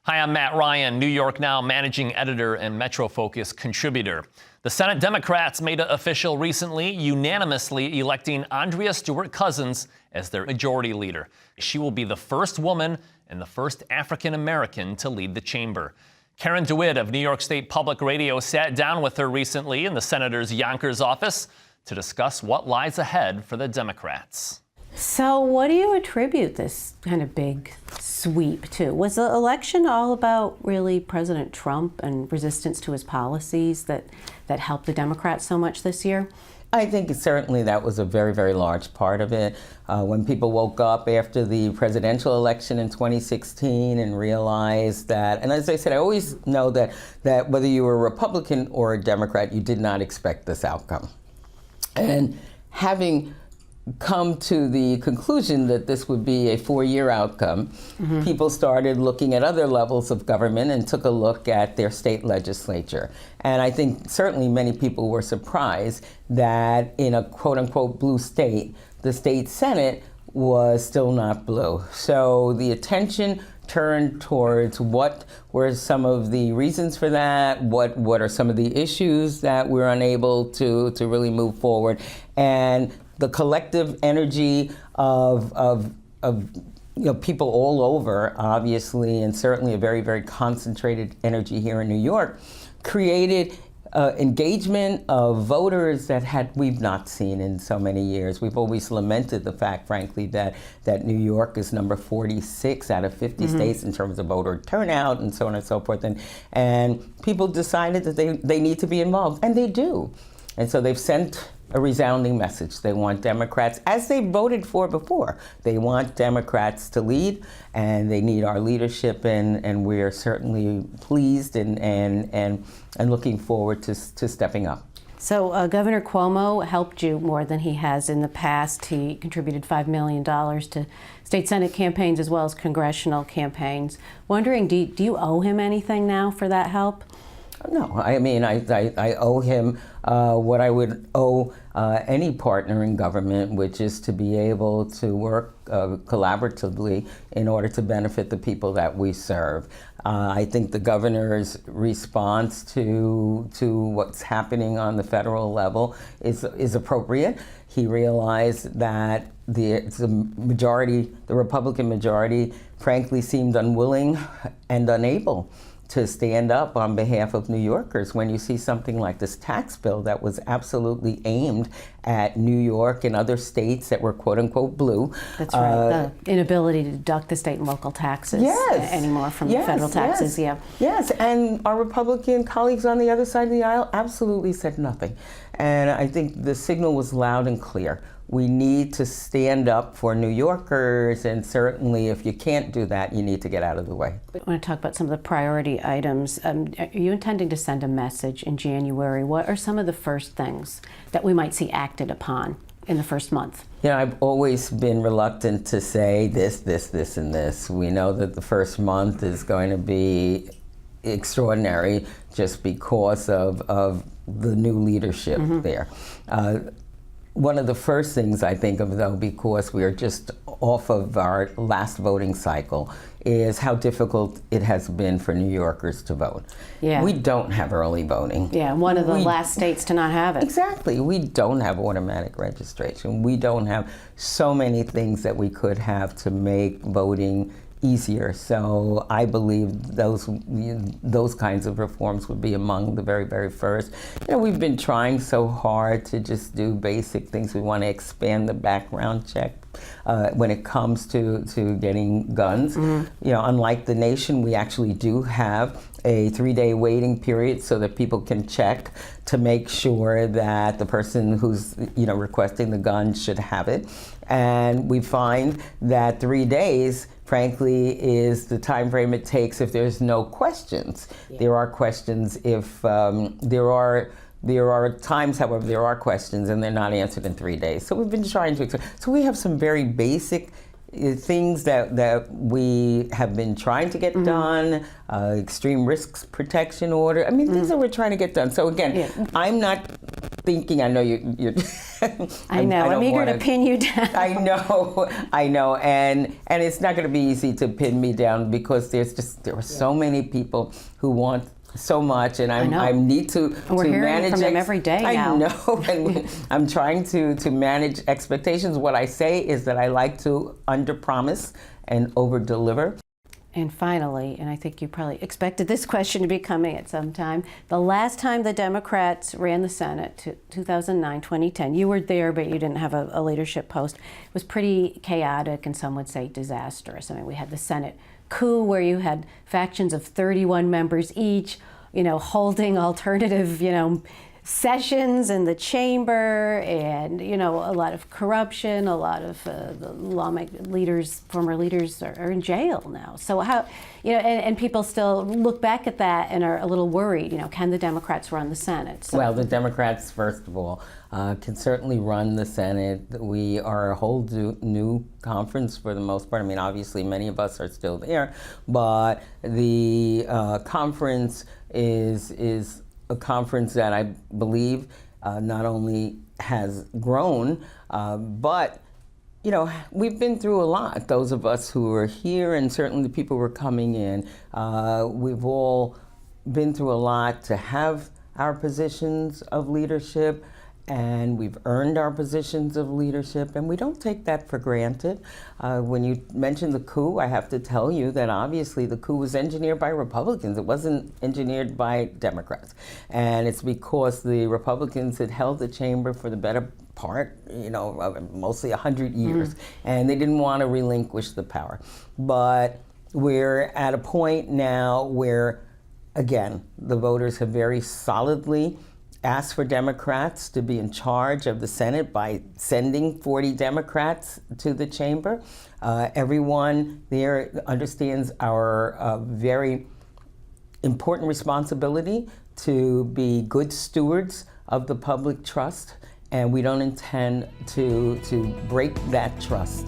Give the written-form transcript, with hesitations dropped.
Hi, I'm Matt Ryan, New York Now managing editor and Metro Focus contributor. The Senate Democrats made it official recently, unanimously electing Andrea Stewart-Cousins as their majority leader. She will be the first woman and the first African American to lead the chamber. Karen DeWitt of New York State Public Radio sat down with her recently in the senator's Yonkers office to discuss what lies ahead for the Democrats. So what do you attribute this kind of big sweep to? Was the election all about really President Trump and resistance to his policies that helped the Democrats so much this year? I think certainly that was a very, very large part of it. When people woke up after the presidential election in 2016 and realized that, and as I said, I always know that whether you were a Republican or a Democrat, you did not expect this outcome. And having come to the conclusion that this would be a 4-year outcome, people started looking at other levels of government and took a look at their state legislature. And I think certainly many people were surprised that in a quote-unquote blue state, the state Senate was still not blue. So the attention turned towards what were some of the reasons for that, what are some of the issues that we're unable to really move forward, and the collective energy of people all over, obviously, and certainly a very, very concentrated energy here in New York, created engagement of voters that we've not seen in so many years. We've always lamented the fact, frankly, that New York is number 46 out of 50 states in terms of voter turnout and so on and so forth. And people decided that they need to be involved, and they do. And so they've sent a resounding message. They want Democrats, as they voted for before, they want Democrats to lead, and they need our leadership, and we are certainly pleased and looking forward to stepping up. So Governor Cuomo helped you more than he has in the past. He contributed $5 million to state Senate campaigns as well as congressional campaigns. Wondering, do you owe him anything now for that help? No, I mean, I owe him what I would owe any partner in government, which is to be able to work collaboratively in order to benefit the people that we serve. I think the governor's response to what's happening on the federal level is appropriate. He realized that the Republican majority, frankly, seemed unwilling and unable to stand up on behalf of New Yorkers when you see something like this tax bill that was absolutely aimed at New York and other states that were quote-unquote blue. That's right, the inability to deduct the state and local taxes anymore from federal taxes. Yes, and our Republican colleagues on the other side of the aisle absolutely said nothing. And I think the signal was loud and clear. We need to stand up for New Yorkers, and certainly if you can't do that, you need to get out of the way. I want to talk about some of the priority items. Are you intending to send a message in January? What are some of the first things that we might see acted upon in the first month? You know, I've always been reluctant to say this, and this. We know that the first month is going to be extraordinary just because of the new leadership there. One of the first things I think of, though, because we are just off of our last voting cycle, is how difficult it has been for New Yorkers to vote. Yeah. We don't have early voting. Yeah, one of the last states to not have it. Exactly. We don't have automatic registration. We don't have so many things that we could have to make voting easier. So I believe those kinds of reforms would be among the very, very first. You know, we've been trying so hard to just do basic things. We want to expand the background check when it comes to getting guns. You know, unlike the nation, we actually do have a 3-day waiting period so that people can check to make sure that the person who's requesting the gun should have it. And we find that 3 days, frankly, is the time frame it takes if there's no questions. There are questions if there are times, however, there are questions and they're not answered in 3 days. So we've been trying to, so we have some very basic things that we have been trying to get done, extreme risks protection order. I mean, things that we're trying to get done. So again, I'm not thinking. I know you're I know. I'm don't eager to wanna- pin you down. I know, and it's not going to be easy to pin me down because there are so many people who want so much, and I need to And we're to hearing manage from them every day now. I know, and I'm trying to manage expectations. What I say is that I like to underpromise and overdeliver. And finally, and I think you probably expected this question to be coming at some time, the last time the Democrats ran the Senate, 2009, 2010, you were there, but you didn't have a leadership post, it was pretty chaotic and some would say disastrous. I mean, we had the Senate coup where you had factions of 31 members each, holding alternative, sessions in the chamber, and a lot of corruption. A lot of the former leaders are in jail now. So how, and people still look back at that and are a little worried. Can the Democrats run the Senate? So, Well, the Democrats, first of all, can certainly run the Senate. We are a whole new conference for the most part. I mean, obviously, many of us are still there, but the conference is a conference that I believe not only has grown, but we've been through a lot. Those of us who are here, and certainly the people who are coming in, we've all been through a lot to have our positions of leadership, and we've earned our positions of leadership, and we don't take that for granted. When you mentioned the coup, I have to tell you that obviously the coup was engineered by Republicans. It wasn't engineered by Democrats. And it's because the Republicans had held the chamber for the better part, mostly 100 years, and they didn't want to relinquish the power. But we're at a point now where, again, the voters have very solidly asked for Democrats to be in charge of the Senate by sending 40 Democrats to the chamber. Everyone there understands our very important responsibility to be good stewards of the public trust, and we don't intend to break that trust.